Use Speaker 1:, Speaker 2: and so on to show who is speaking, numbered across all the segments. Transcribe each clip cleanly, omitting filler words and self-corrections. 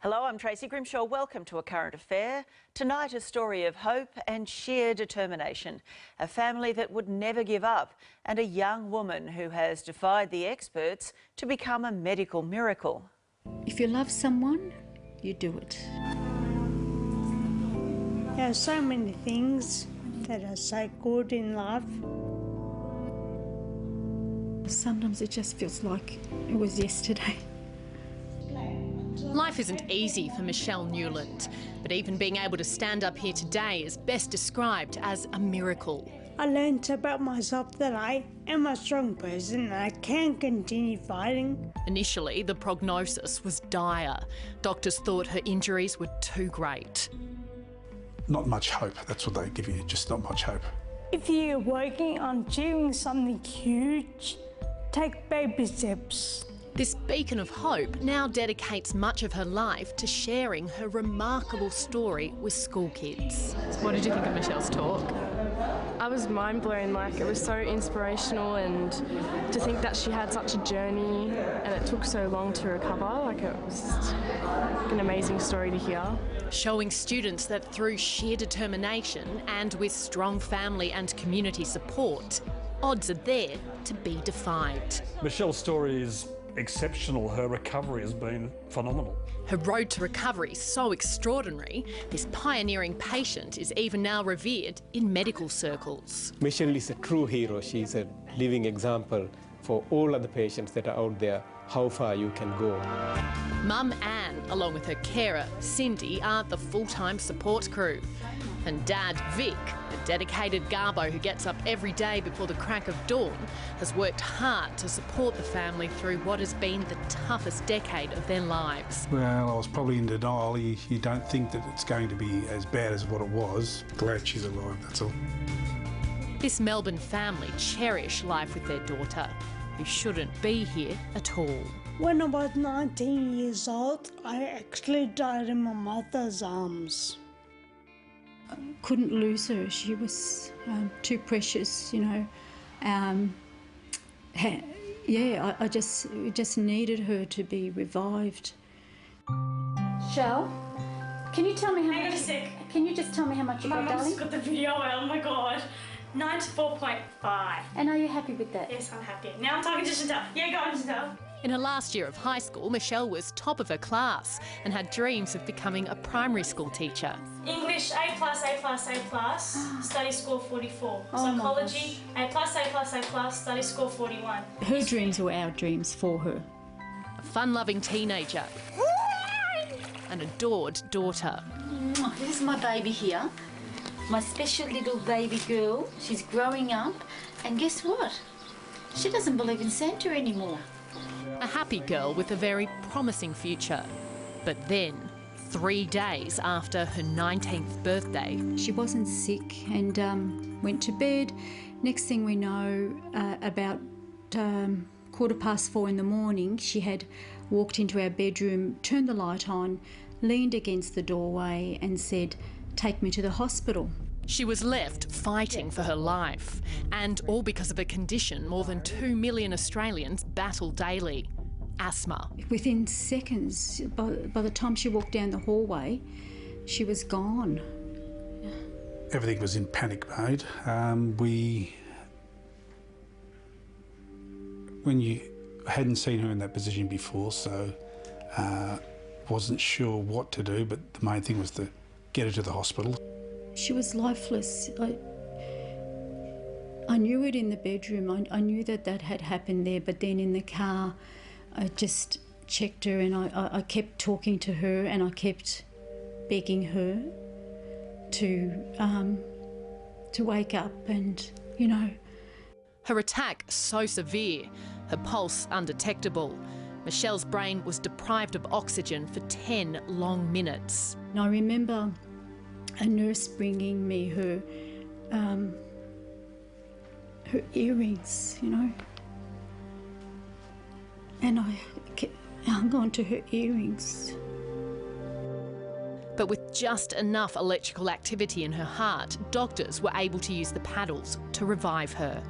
Speaker 1: Hello, I'm Tracy Grimshaw. Welcome to A Current Affair. Tonight, a story of hope and sheer determination. A family that would never give up and a young woman who has defied the experts to become a medical miracle.
Speaker 2: If you love someone, you do it.
Speaker 3: There are so many things that are so good in life.
Speaker 2: Sometimes it just feels like it was yesterday.
Speaker 4: Life isn't easy for Michelle Newland, but even being able to stand up here today is best described as a miracle.
Speaker 3: I learned about myself that I am a strong person and I can continue fighting.
Speaker 4: Initially, the prognosis was dire. Doctors thought her injuries were too great.
Speaker 5: Not much hope, that's what they give you, just not much hope.
Speaker 3: If you're working on achieving something huge, take baby steps.
Speaker 4: This beacon of hope now dedicates much of her life to sharing her remarkable story with school kids. What did you think of Michelle's talk?
Speaker 6: I was mind blown, like it was so inspirational, and to think that she had such a journey and it took so long to recover, like it was just an amazing story to hear.
Speaker 4: Showing students that through sheer determination and with strong family and community support, odds are there to be defied.
Speaker 7: Michelle's story is exceptional. Her recovery has been phenomenal.
Speaker 4: Her road to recovery is so extraordinary, this pioneering patient is even now revered in medical circles.
Speaker 8: Michelle is a true hero. She's a living example for all other patients that are out there, how far you can go.
Speaker 4: Mum Anne, along with her carer Cindy, are the full-time support crew. And Dad Vic, a dedicated garbo who gets up every day before the crack of dawn, has worked hard to support the family through what has been the toughest decade of their lives.
Speaker 5: Well, I was probably in denial. You don't think that it's going to be as bad as what it was. Glad she's alive, that's all.
Speaker 4: This Melbourne family cherish life with their daughter, who shouldn't be here at all.
Speaker 3: When I was 19 years old, I actually died in my mother's arms.
Speaker 2: Couldn't lose her. She was too precious, you know. I just needed her to be revived.
Speaker 9: Shell, can you tell me how
Speaker 10: Hang
Speaker 9: much?
Speaker 10: on a sec.
Speaker 9: Can you just tell me how much you got,
Speaker 10: Mum, I've
Speaker 9: darling?
Speaker 10: just got the video. Oh my god, 94.5.
Speaker 9: And are you happy with that?
Speaker 10: Yes, I'm happy. Now I'm talking to Chantal. Yeah, go on, Chantal.
Speaker 4: In her last year of high school, Michelle was top of her class and had dreams of becoming a primary school teacher.
Speaker 10: English A+, study score 44. Psychology A+, study score 41.
Speaker 2: Her dreams were our dreams for her.
Speaker 4: A fun-loving teenager an adored daughter.
Speaker 9: This is my baby here, my special little baby girl. She's growing up, and guess what? She doesn't believe in Santa anymore.
Speaker 4: A happy girl with a very promising future. But then, 3 days after her 19th birthday,
Speaker 2: She wasn't sick and went to bed. Next thing we know, about 4:15 in the morning, she had walked into our bedroom, turned the light on, leaned against the doorway and said, "Take me to the hospital."
Speaker 4: she was left fighting for her life. And all because of a condition more than 2 million Australians battle daily: asthma.
Speaker 2: Within seconds, by the time she walked down the hallway, she was gone.
Speaker 5: Everything was in panic mode. When you hadn't seen her in that position before, so wasn't sure what to do, but the main thing was to get her to the hospital.
Speaker 2: She was lifeless. I knew it in the bedroom. I knew that had happened there, but then in the car, I just checked her and I kept talking to her and I kept begging her to wake up and, you know.
Speaker 4: Her attack so severe, her pulse undetectable. Michelle's brain was deprived of oxygen for 10 long minutes.
Speaker 2: And I remember a nurse bringing me her earrings, you know, and I hung on to her earrings.
Speaker 4: But with just enough electrical activity in her heart, doctors were able to use the paddles to revive her.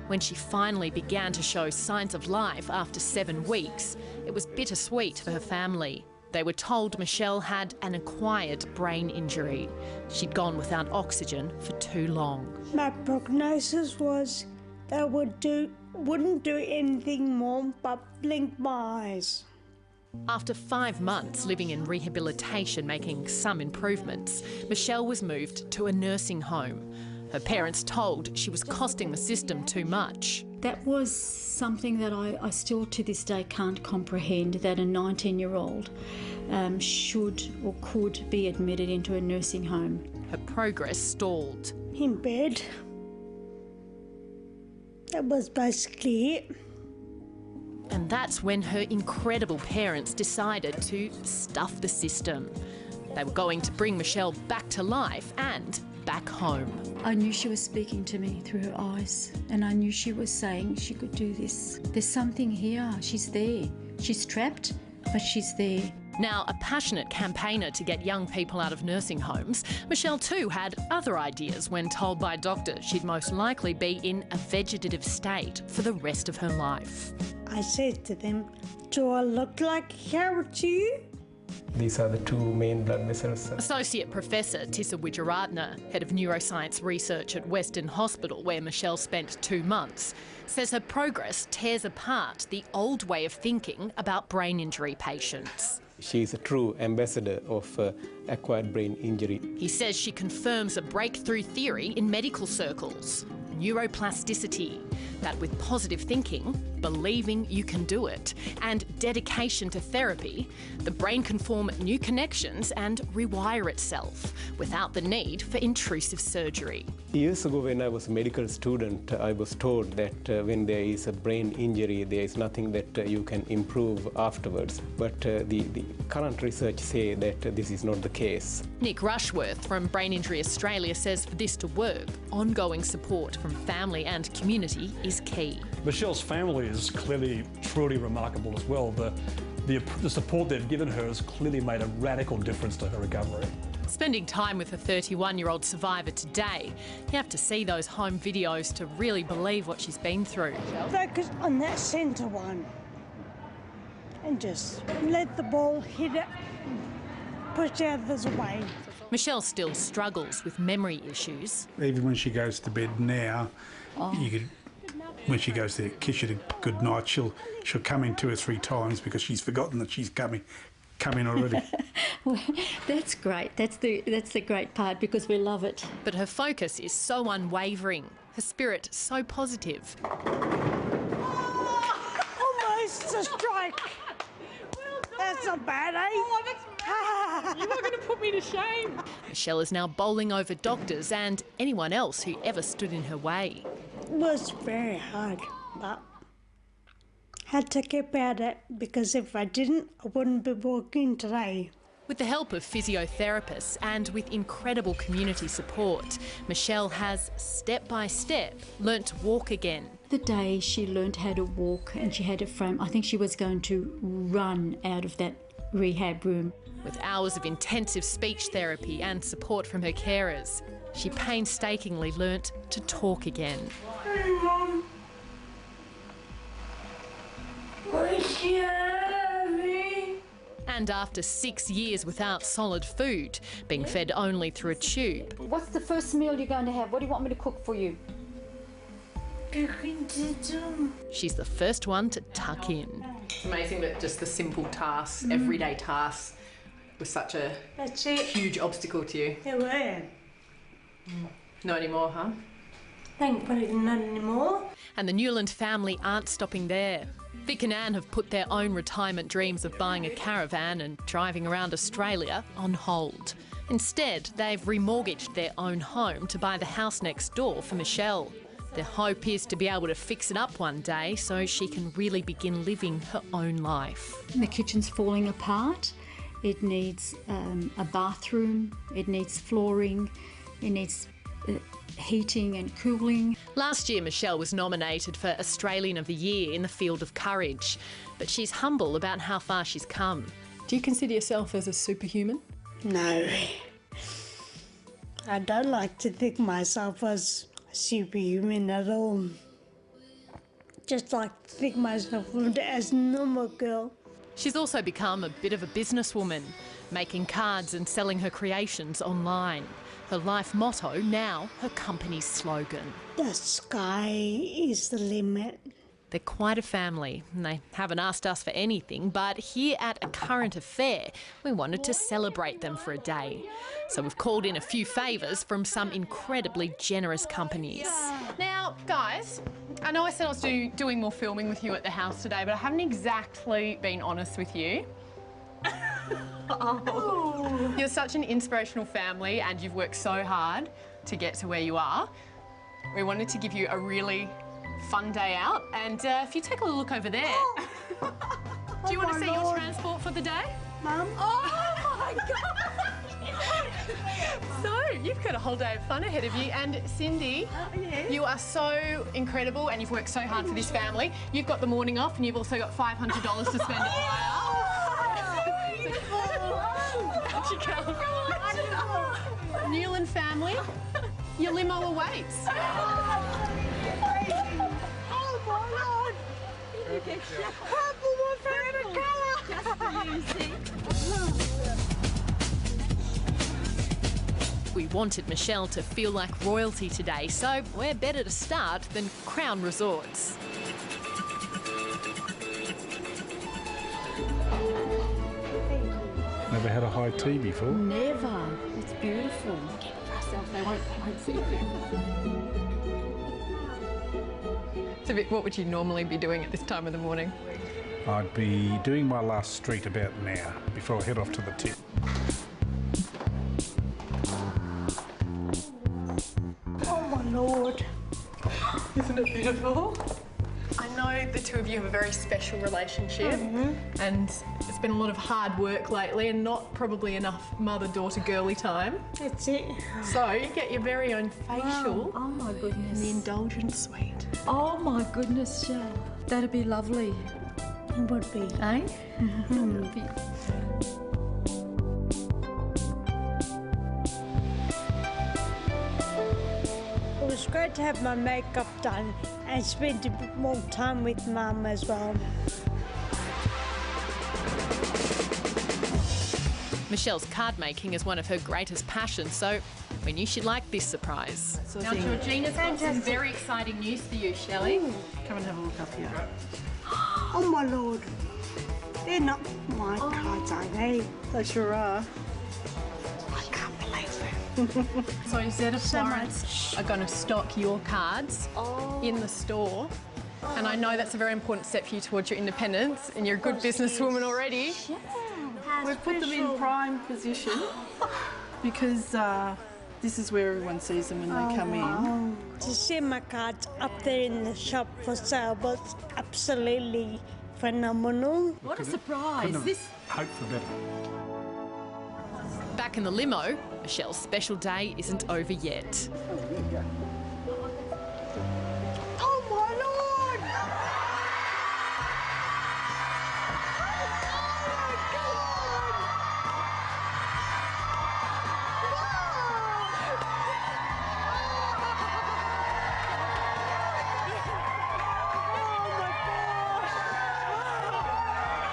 Speaker 4: When she finally began to show signs of life after 7 weeks, it was bittersweet for her family. They were told Michelle had an acquired brain injury. She'd gone without oxygen for too long.
Speaker 3: My prognosis was they wouldn't do anything more but blink my eyes.
Speaker 4: After 5 months living in rehabilitation, making some improvements, Michelle was moved to a nursing home. Her parents told she was costing the system too much.
Speaker 2: That was something that I still to this day can't comprehend, that a 19-year-old should or could be admitted into a nursing home.
Speaker 4: Her progress stalled.
Speaker 3: In bed. That was basically it.
Speaker 4: And that's when her incredible parents decided to stuff the system. They were going to bring Michelle back to life and back home.
Speaker 2: I knew she was speaking to me through her eyes, and I knew she was saying she could do this. There's something here. She's there. She's trapped, but she's there.
Speaker 4: Now a passionate campaigner to get young people out of nursing homes, Michelle too had other ideas when told by doctors she'd most likely be in a vegetative state for the rest of her life.
Speaker 3: I said to them, "Do I look like a carrot to you?"
Speaker 8: These are the two main blood vessels.
Speaker 4: Associate Professor Tissa Wijeratne, Head of Neuroscience Research at Western Hospital, where Michelle spent 2 months, says her progress tears apart the old way of thinking about brain injury patients.
Speaker 8: She's a true ambassador of acquired brain injury.
Speaker 4: He says she confirms a breakthrough theory in medical circles, neuroplasticity, that with positive thinking, believing you can do it, and dedication to therapy, the brain can form new connections and rewire itself without the need for intrusive surgery.
Speaker 8: Years ago, when I was a medical student, I was told that when there is a brain injury, there is nothing that you can improve afterwards. But the current research says that this is not the case.
Speaker 4: Nick Rushworth from Brain Injury Australia says for this to work, ongoing support from family and community is key.
Speaker 7: Michelle's family is clearly truly remarkable as well. The support they've given her has clearly made a radical difference to her recovery.
Speaker 4: Spending time with a 31-year-old survivor today, you have to see those home videos to really believe what she's been through.
Speaker 3: Focus on that centre one and just let the ball hit it, push the others away.
Speaker 4: Michelle still struggles with memory issues.
Speaker 5: Even when she goes to bed now, when she goes to kiss you to good night, she'll come in 2 or 3 times because she's forgotten that she's come in already.
Speaker 2: Well, that's great. That's the great part, because we love it.
Speaker 4: But her focus is so unwavering, her spirit so positive.
Speaker 3: Almost a strike. That's not bad, eh?
Speaker 4: You are going to put me to shame. Michelle is now bowling over doctors and anyone else who ever stood in her way.
Speaker 3: It was very hard, but had to keep at it, because if I didn't, I wouldn't be walking today.
Speaker 4: With the help of physiotherapists and with incredible community support, Michelle has, step by step, learnt to walk again.
Speaker 2: The day she learnt how to walk and she had a frame, I think she was going to run out of that rehab room.
Speaker 4: With hours of intensive speech therapy and support from her carers, she painstakingly learnt to talk again.
Speaker 3: Hey, Mum. Where's your baby?
Speaker 4: And after 6 years without solid food, being fed only through a tube.
Speaker 2: What's the first meal you're going to have? What do you want me to cook for you?
Speaker 4: She's the first one to tuck in.
Speaker 11: It's amazing that just the simple tasks, everyday tasks, was such a huge obstacle to you.
Speaker 3: Yeah, well.
Speaker 11: Not anymore, huh?
Speaker 3: Thankfully, not anymore.
Speaker 4: And the Newland family aren't stopping there. Vic and Anne have put their own retirement dreams of buying a caravan and driving around Australia on hold. Instead, they've remortgaged their own home to buy the house next door for Michelle. Their hope is to be able to fix it up one day so she can really begin living her own life.
Speaker 2: The kitchen's falling apart. It needs a bathroom, it needs flooring, it needs heating and cooling.
Speaker 4: Last year, Michelle was nominated for Australian of the Year in the field of courage, but she's humble about how far she's come.
Speaker 6: Do you consider yourself as a superhuman?
Speaker 3: No. I don't like to think myself as superhuman at all. Just like to think myself as a normal girl.
Speaker 4: She's also become a bit of a businesswoman, making cards and selling her creations online. Her life motto, now her company's slogan.
Speaker 3: The sky is the limit.
Speaker 4: They're quite a family, and they haven't asked us for anything, but here at A Current Affair, we wanted to celebrate them for a day. So we've called in a few favours from some incredibly generous companies.
Speaker 11: Now, guys, I know I said I was doing more filming with you at the house today, but I haven't exactly been honest with you. Oh. You're such an inspirational family and you've worked so hard to get to where you are. We wanted to give you a really fun day out, and if you take a look over there, do you want to see your transport for the day?
Speaker 3: Mum?
Speaker 11: Oh my God! So, you've got a whole day of fun ahead of you, and Cindy,
Speaker 3: yes.
Speaker 11: You are so incredible and you've worked so hard for this family. You've got the morning off and you've also got $500 to spend at Maya. Newland family, your limo awaits.
Speaker 3: Oh my Lord! You get purple, my favourite colour!
Speaker 4: We wanted Michelle to feel like royalty today, so where better to start than Crown Resorts.
Speaker 5: Never had a high tea before.
Speaker 2: Never. It's beautiful.
Speaker 11: They won't see you. So Vic, what would you normally be doing at this time of the morning?
Speaker 5: I'd be doing my last street about now before I head off to the tip.
Speaker 3: Oh my Lord!
Speaker 11: Isn't it beautiful? I know the two of you have a very special relationship, and it's been a lot of hard work lately and not probably enough mother-daughter girly time.
Speaker 3: That's it.
Speaker 11: So you get your very own facial.
Speaker 2: Wow. Oh my goodness.
Speaker 11: In the indulgent suite.
Speaker 2: Oh my goodness, Shell. That'd be lovely.
Speaker 3: It would be.
Speaker 2: Eh?
Speaker 3: Mm-hmm.
Speaker 2: It would be.
Speaker 3: It was great to have my makeup done and spend a bit more time with Mum as well.
Speaker 4: Michelle's card making is one of her greatest passions, so we knew she'd like this surprise.
Speaker 11: Now Georgina's got some very exciting news for you, Shelley. Come and have a look up here.
Speaker 3: Oh my Lord! They're not my cards, are they?
Speaker 11: They sure are.
Speaker 3: I can't believe it.
Speaker 11: So Zed of Florence are going to stock your cards in the store. And I know that's a very important step for you towards your independence, and you're a good businesswoman already.
Speaker 12: We've put them in prime position because this is where everyone sees them when they come in.
Speaker 3: To see my cards up there in the shop for sale was absolutely phenomenal.
Speaker 2: What a surprise. This
Speaker 5: Hope for better.
Speaker 4: Back in the limo, Michelle's special day isn't over yet.
Speaker 3: Oh my Lord!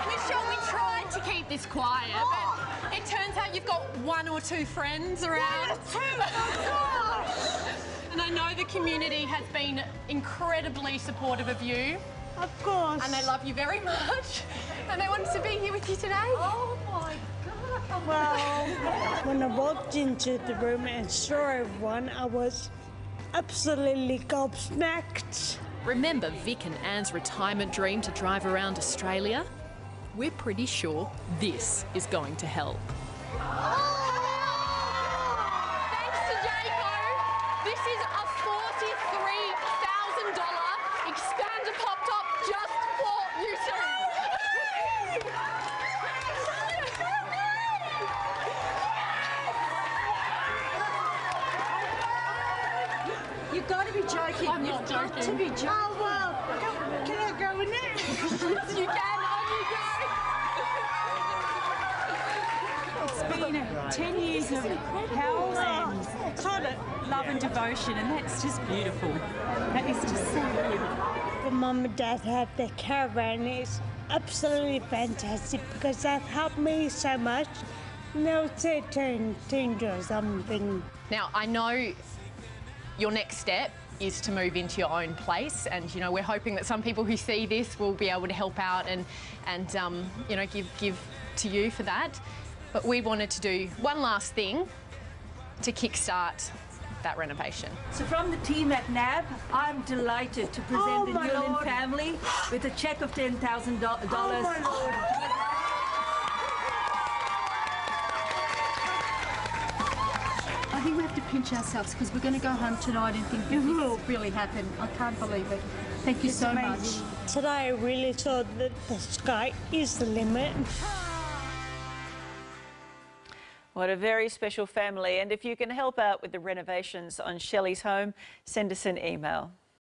Speaker 11: Michelle, we tried to keep this quiet, but it turns out you've got one or two friends around. And I know the community has been incredibly supportive of you.
Speaker 3: Of course.
Speaker 11: And they love you very much. And they wanted to be here with you today.
Speaker 2: Oh my God.
Speaker 3: Well, when I walked into the room and saw everyone, I was absolutely gobsmacked.
Speaker 4: Remember Vic and Anne's retirement dream to drive around Australia? We're pretty sure this is going to help.
Speaker 11: Thanks to Jayco, this is a $43,000 expander pop top just for you two.
Speaker 2: You've got to be joking.
Speaker 11: I'm not
Speaker 2: You've got
Speaker 11: joking.
Speaker 2: to be joking.
Speaker 3: Oh, well, can I go in there?
Speaker 11: Yes, you can. On you go.
Speaker 13: It's been 10 years of hell and love and devotion, and that's just beautiful. That is just so beautiful.
Speaker 3: The Mum and Dad had their caravan. absolutely fantastic because they've helped me so much. Now they're turned into something.
Speaker 11: Now, I know your next step is to move into your own place, and you know we're hoping that some people who see this will be able to help out and you know give to you for that. But we wanted to do one last thing to kickstart that renovation.
Speaker 13: So from the team at NAB, I'm delighted to present the Newland family with a cheque of $10,000. Oh my Lord.
Speaker 2: I think we have to pinch ourselves because we're going to go home tonight and think this will really happen. I can't believe it. Thank you so much.
Speaker 3: Today I really thought that the sky is the limit.
Speaker 1: What a very special family. And if you can help out with the renovations on Shelly's home, send us an email.